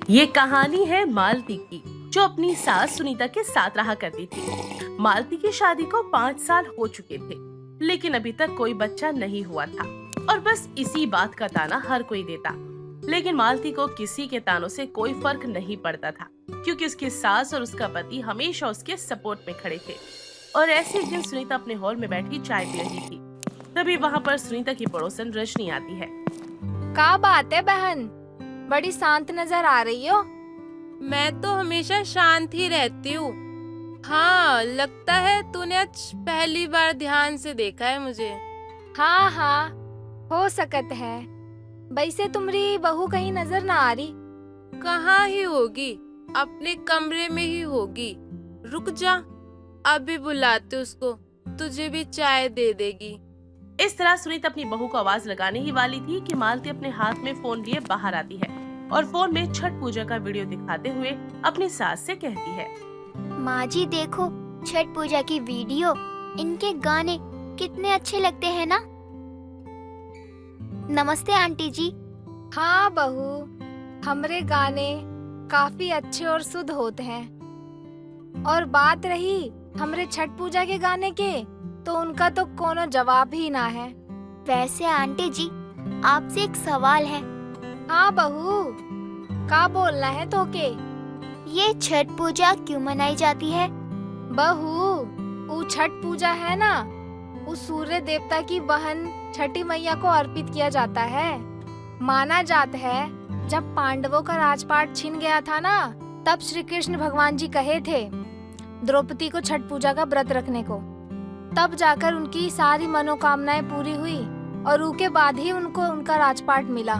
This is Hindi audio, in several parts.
ये कहानी है मालती की, जो अपनी सास सुनीता के साथ रहा करती थी। मालती की शादी को 5 साल हो चुके थे, लेकिन अभी तक कोई बच्चा नहीं हुआ था और बस इसी बात का ताना हर कोई देता। लेकिन मालती को किसी के तानों से कोई फर्क नहीं पड़ता था, क्योंकि उसकी सास और उसका पति हमेशा उसके सपोर्ट में खड़े थे। और ऐसे एक दिन सुनीता अपने हॉल में बैठी चाय पी रही थी। तभी वहाँ पर सुनीता की पड़ोसन रजनी आती है। क्या बात है बहन, बड़ी शांत नजर आ रही हो। मैं तो हमेशा शांत ही रहती हूँ। हाँ, लगता है तूने आज पहली बार ध्यान से देखा है मुझे। हाँ हाँ, हो सकत है। वैसे तुम्हारी बहू कहीं नजर ना आ रही। कहाँ ही होगी, अपने कमरे में ही होगी। रुक जा, अभी बुलाते उसको, तुझे भी चाय दे देगी। इस तरह सुनीता अपनी बहू को आवाज लगाने ही वाली थी कि मालती अपने हाथ में फोन लिए बाहर आती है और फोन में छठ पूजा का वीडियो दिखाते हुए अपनी सास से कहती है, माँ जी देखो छठ पूजा की वीडियो, इनके गाने कितने अच्छे लगते हैं ना। नमस्ते आंटी जी। हाँ बहू, हमरे गाने काफी अच्छे और शुद्ध होते हैं। और बात रही हमरे छठ पूजा के गाने के, तो उनका तो कोनो जवाब ही ना है। वैसे आंटी जी आपसे एक सवाल है। हाँ बहू, का बोलना है तो के? ये छठ पूजा क्यों मनाई जाती है? बहू, वो छठ पूजा है ना, वो सूर्य देवता की बहन छठी मैया को अर्पित किया जाता है। माना जाता है जब पांडवों का राजपाट छिन गया था ना, तब श्री कृष्ण भगवान जी कहे थे द्रौपदी को छठ पूजा का व्रत रखने को। तब जाकर उनकी सारी मनोकामनाएं पूरी हुई और उसके बाद ही उनको उनका राजपाट मिला।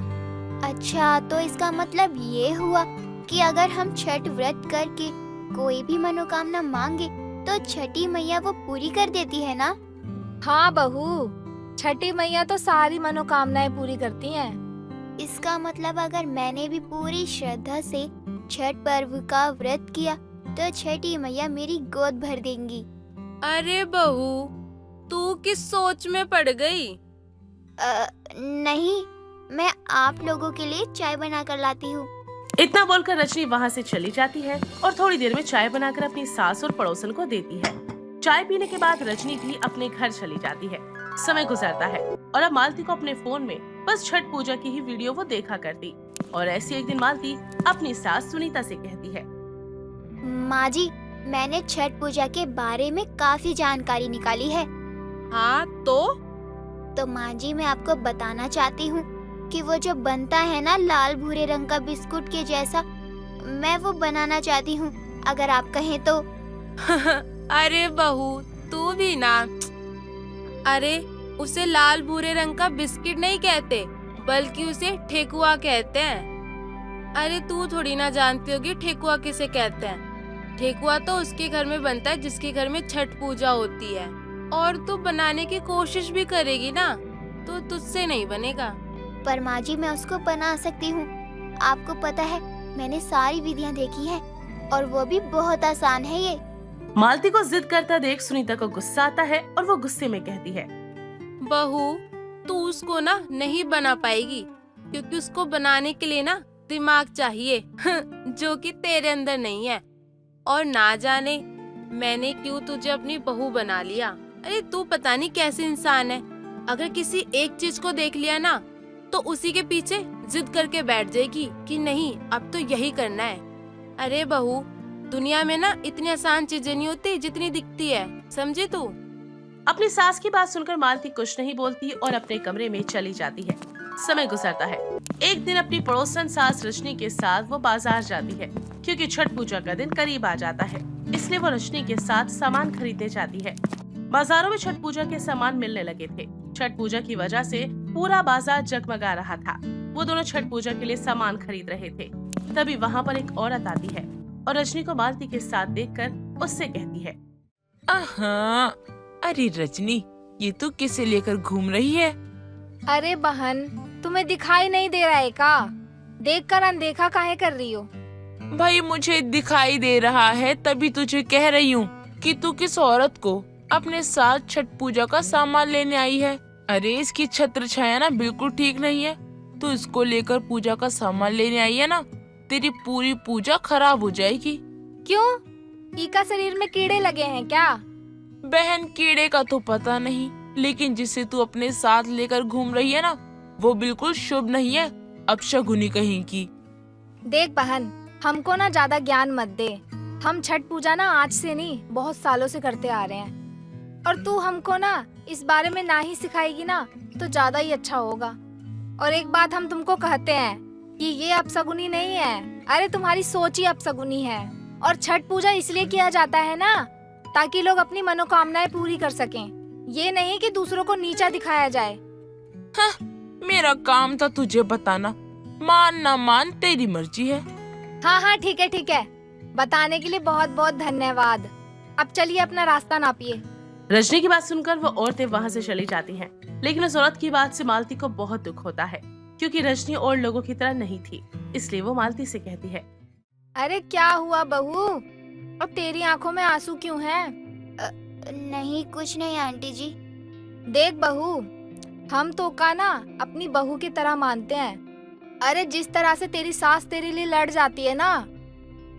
अच्छा, तो इसका मतलब ये हुआ कि अगर हम छठ व्रत करके कोई भी मनोकामना मांगे तो छठी मैया वो पूरी कर देती है ना? हाँ बहू, छठी मैया तो सारी मनोकामनाएं पूरी करती हैं। इसका मतलब अगर मैंने भी पूरी श्रद्धा से छठ पर्व का व्रत किया तो छठी मैया मेरी गोद भर देंगी। अरे बहू, तू किस सोच में पड़ गई? नहीं, मैं आप लोगों के लिए चाय बना कर लाती हूँ। इतना बोलकर रजनी वहाँ से चली जाती है और थोड़ी देर में चाय बनाकर अपनी सास और पड़ोसन को देती है। चाय पीने के बाद रजनी भी अपने घर चली जाती है। समय गुजरता है और अब मालती को अपने फोन में बस छठ पूजा की ही वीडियो वो देखा करती। और ऐसी एक दिन मालती अपनी सास सुनीता से कहती है, माँ जी, मैंने छठ पूजा के बारे में काफी जानकारी निकाली है। हाँ तो माँ जी, मैं आपको बताना चाहती हूँ कि वो जो बनता है ना लाल भूरे रंग का बिस्कुट के जैसा, मैं वो बनाना चाहती हूँ, अगर आप कहें तो। अरे बहू, तू भी ना। अरे, उसे लाल भूरे रंग का बिस्किट नहीं कहते, बल्कि उसे ठेकुआ कहते हैं। अरे तू थोड़ी ना जानती होगी ठेकुआ किसे कहते हैं। ठेकुआ तो उसके घर में बनता है जिसके घर में छठ पूजा होती है। और तू बनाने की कोशिश भी करेगी ना, तो तुझसे नहीं बनेगा। पर माँ जी, मैं उसको बना सकती हूँ। आपको पता है, मैंने सारी विधियाँ देखी है और वो भी बहुत आसान है ये। मालती को जिद करता देख सुनीता को गुस्सा आता है और वो गुस्से में कहती है, बहू, तू उसको ना नहीं बना पाएगी, क्योंकि उसको बनाने के लिए ना दिमाग चाहिए जो कि तेरे अंदर नहीं है। और ना जाने मैंने क्यों तुझे अपनी बहू बना लिया। अरे तू पता नहीं कैसे इंसान है, अगर किसी एक चीज को देख लिया ना तो उसी के पीछे जिद करके बैठ जाएगी कि नहीं, अब तो यही करना है। अरे बहू, दुनिया में ना इतनी आसान चीजें नहीं होती जितनी दिखती है, समझे तू? अपनी सास की बात सुनकर मालती कुछ नहीं बोलती और अपने कमरे में चली जाती है। समय गुजरता है। एक दिन अपनी पड़ोसन सास रजनी के साथ वो बाजार जाती है, क्योंकि छठ पूजा का दिन करीब आ जाता है, इसलिए वो रजनी के साथ सामान खरीदने जाती है। बाजारों में छठ पूजा के सामान मिलने लगे थे। छठ पूजा की वजह से पूरा बाजार जगमगा रहा था। वो दोनों छठ पूजा के लिए सामान खरीद रहे थे। तभी वहाँ पर एक औरत आती है और रजनी को मालती के साथ देखकर उससे कहती है, अरे रजनी, ये तो किसे लेकर घूम रही है? अरे बहन, तुम्हें दिखाई नहीं दे रहा है का? देखकर अनदेखा काहे कर रही हो? भाई मुझे दिखाई दे रहा है, तभी तुझे कह रही हूँ कि तू किस औरत को अपने साथ छठ पूजा का सामान लेने आई है। अरे इसकी छत्र छाया ना बिल्कुल ठीक नहीं है। तू इसको लेकर पूजा का सामान लेने आई है ना, तेरी पूरी पूजा खराब हो जाएगी। क्यों? ई का शरीर में कीड़े लगे हैं क्या? बहन, कीड़े का तो पता नहीं, लेकिन जिसे तू अपने साथ लेकर घूम रही है ना, वो बिल्कुल शुभ नहीं है, अपशगुनी कहीं की। देख बहन, हमको ना ज्यादा ज्ञान मत दे। हम छठ पूजा ना आज से नहीं, बहुत सालों से करते आ रहे हैं, और तू हमको ना इस बारे में ना ही सिखाएगी ना तो ज्यादा ही अच्छा होगा। और एक बात हम तुमको कहते हैं कि ये अपशगुनी नहीं है, अरे तुम्हारी सोच ही अपशगुनी है। और छठ पूजा इसलिए किया जाता है ना ताकि लोग अपनी मनोकामनाएं पूरी कर सकें, ये नहीं कि दूसरों को नीचा दिखाया जाए। मेरा काम था तुझे बताना, मान ना मान तेरी मर्जी है। हाँ हाँ ठीक है, बताने के लिए बहुत बहुत धन्यवाद। अब चलिए अपना रास्ता नापिए। रजनी की बात सुनकर वो औरतें वहाँ से चली जाती हैं, लेकिन उस औरत की बात से मालती को बहुत दुख होता है, क्योंकि रजनी और लोगों की तरह नहीं थी। इसलिए वो मालती से कहती है, अरे क्या हुआ बहू, अब तेरी आंखों में आंसू क्यों हैं? नहीं, कुछ नहीं आंटी जी। देख बहू, हम तो का ना अपनी बहू की तरह मानते हैं। अरे जिस तरह से तेरी सास तेरे लिए लड़ जाती है ना,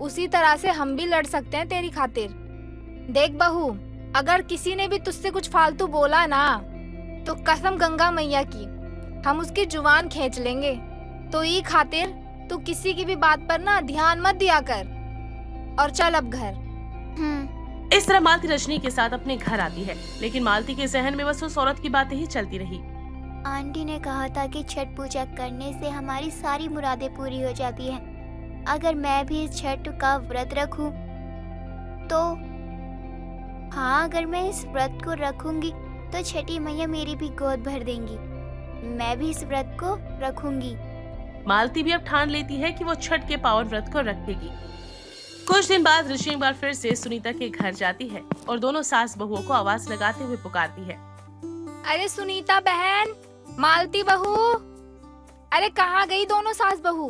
उसी तरह से हम भी लड़ सकते हैं तेरी खातिर। देख बहू, अगर किसी ने भी तुझसे कुछ फालतू बोला ना, तो कसम गंगा मैया की हम उसकी जुबान खींच लेंगे। तो ये खातिर तू किसी की भी बात पर ना ध्यान मत दिया कर, और चल अब घर। इस तरह मालती रजनी के साथ अपने घर आती है, लेकिन मालती के जहन में बस उस औरत की बातें ही चलती रही। आंटी ने कहा था कि छठ पूजा करने से हमारी सारी मुरादें पूरी हो जाती हैं। अगर मैं भी इस छठ का व्रत रखूं तो हाँ, अगर मैं इस व्रत को रखूंगी तो छठी मैया मेरी भी गोद भर देंगी। मैं भी इस व्रत को रखूंगी। मालती भी अब ठान लेती है कि वो छठ के पावन व्रत को रखेगी। कुछ दिन बाद ऋषि एक बार फिर से सुनीता के घर जाती है और दोनों सास बहुओं को आवाज लगाते हुए पुकारती है, अरे सुनीता बहन, मालती बहू, अरे कहाँ गई दोनों सास बहू?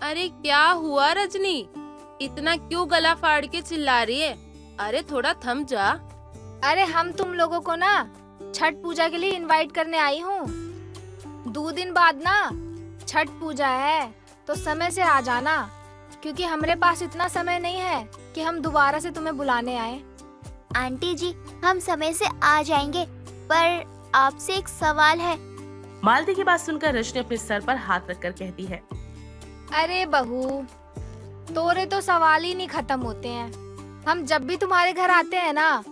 अरे क्या हुआ रजनी, इतना क्यों गला फाड़ के चिल्ला रही है? अरे थोड़ा थम जा। अरे हम तुम लोगों को ना छठ पूजा के लिए इनवाइट करने आई हूँ। 2 दिन बाद ना छठ पूजा है, तो समय से आ जाना, क्योंकि हमारे पास इतना समय नहीं है कि हम दोबारा से तुम्हें बुलाने आए। आंटी जी, हम समय से आ जाएंगे, पर आपसे एक सवाल है। मालती की बात सुनकर रजनी अपने सर पर हाथ रखकर कहती है, अरे बहू, तोरे तो सवाल ही नहीं खत्म होते हैं। हम जब भी तुम्हारे घर आते हैं ना,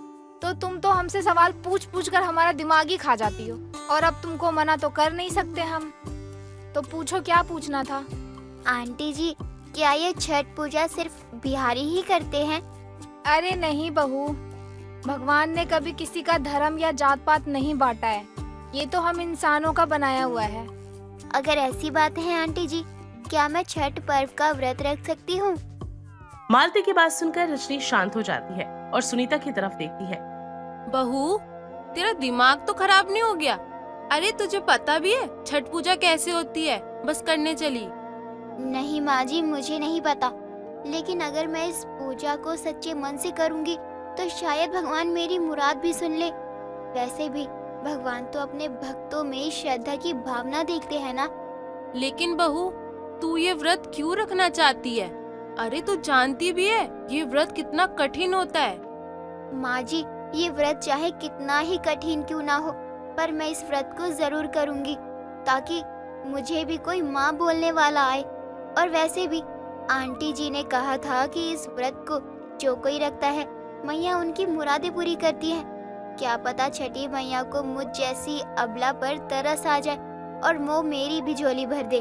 तो तुम तो हमसे सवाल पूछ पूछ कर हमारा दिमाग ही खा जाती हो, और अब तुमको मना तो कर नहीं सकते हम। तो पूछो, क्या पूछना था? आंटी जी, क्या ये छठ पूजा सिर्फ बिहारी ही करते हैं? अरे नहीं बहू, भगवान ने कभी किसी का धर्म या जात पात नहीं बांटा है, ये तो हम इंसानों का बनाया हुआ है। अगर ऐसी बात है आंटी जी, क्या मैं छठ पर्व का व्रत रख सकती हूँ? मालती की बात सुनकर रजनी शांत हो जाती है और सुनीता की तरफ देखती है। बहू, तेरा दिमाग तो खराब नहीं हो गया? अरे तुझे पता भी है छठ पूजा कैसे होती है? बस करने चली। नहीं माँ जी, मुझे नहीं पता, लेकिन अगर मैं इस पूजा को सच्चे मन से करूँगी तो शायद भगवान मेरी मुराद भी सुन ले। वैसे भी भगवान तो अपने भक्तों में श्रद्धा की भावना देखते हैं ना। लेकिन बहू, तू ये व्रत क्यों रखना चाहती है? अरे तू जानती भी है ये व्रत कितना कठिन होता है। माँ जी, ये व्रत चाहे कितना ही कठिन क्यों ना हो, पर मैं इस व्रत को जरूर करूँगी, ताकि मुझे भी कोई माँ बोलने वाला आए। और वैसे भी आंटी जी ने कहा था कि इस व्रत को जो कोई रखता है, मैया उनकी मुरादें पूरी करती है। क्या पता छठी मैया को मुझ जैसी अबला पर तरस आ जाए और वो मेरी भी झोली भर दे।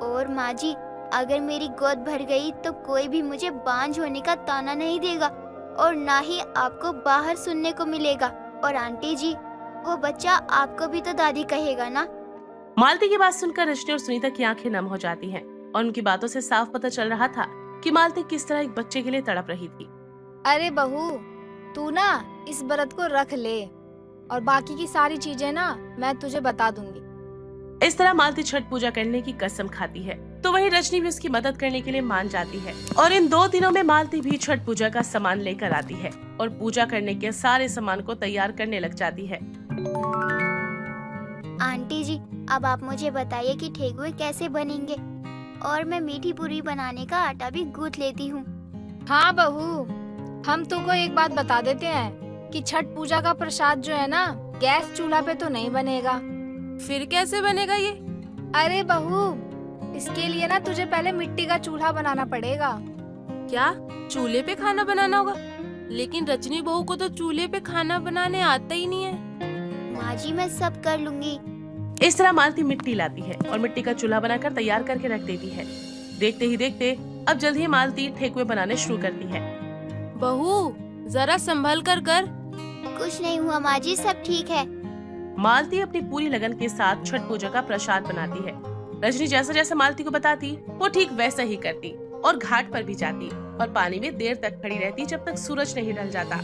और माँ जी, अगर मेरी गोद भर गई तो कोई भी मुझे बांझ होने का ताना नहीं देगा, और ना ही आपको बाहर सुनने को मिलेगा। और आंटी जी, वो बच्चा आपको भी तो दादी कहेगा ना। मालती की बात सुनकर रजनी और सुनीता की आंखें नम हो जाती हैं, और उनकी बातों से साफ पता चल रहा था कि मालती किस तरह एक बच्चे के लिए तड़प रही थी। अरे बहू, तू ना इस व्रत को रख ले, और बाकी की सारी चीजें ना मैं तुझे बता दूंगी। इस तरह मालती छठ पूजा करने की कसम खाती है, तो वहीं रजनी भी उसकी मदद करने के लिए मान जाती है। और इन 2 दिनों में मालती भी छठ पूजा का सामान लेकर आती है और पूजा करने के सारे सामान को तैयार करने लग जाती है। आंटी जी, अब आप मुझे बताइए कि ठेकुए कैसे बनेंगे। और मैं मीठी पूरी बनाने का आटा भी गूंथ लेती हूँ। हाँ बहू, हम तुमको एक बात बता देते हैं कि छठ पूजा का प्रसाद जो है ना, गैस चूल्हा पे तो नहीं बनेगा। फिर कैसे बनेगा ये? अरे बहू, इसके लिए ना तुझे पहले मिट्टी का चूल्हा बनाना पड़ेगा। क्या चूल्हे पे खाना बनाना होगा? लेकिन रजनी बहू को तो चूल्हे पे खाना बनाने आता ही नहीं है। माँ जी, मैं सब कर लूंगी। इस तरह मालती मिट्टी लाती है और मिट्टी का चूल्हा बनाकर तैयार करके रख देती है। देखते ही देखते अब जल्द ही मालती ठेकुए बनाने शुरू करती है। बहू जरा संभल कर कर। कुछ नहीं हुआ माँ जी, सब ठीक है। मालती अपनी पूरी लगन के साथ छठ पूजा का प्रसाद बनाती है। रजनी जैसा जैसा मालती को बताती वो ठीक वैसा ही करती और घाट पर भी जाती और पानी में देर तक खड़ी रहती जब तक सूरज नहीं ढल जाता।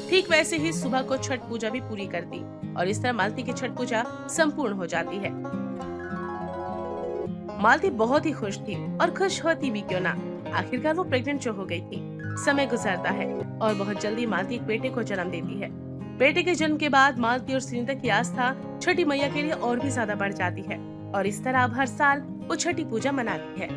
ठीक वैसे ही सुबह को छठ पूजा भी पूरी करती और इस तरह मालती की छठ पूजा संपूर्ण हो जाती है। मालती बहुत ही खुश थी और खुश होती भी क्यों ना, आखिरकार वो प्रेग्नेंट जो हो गई थी। समय गुजरता है और बहुत जल्दी मालती एक बेटे को जन्म देती है। बेटे के जन्म के बाद मालती और सुनीता की आस्था छठी मैया के लिए और भी ज्यादा बढ़ जाती है और इस तरह अब हर साल वो छठी पूजा मनाती है।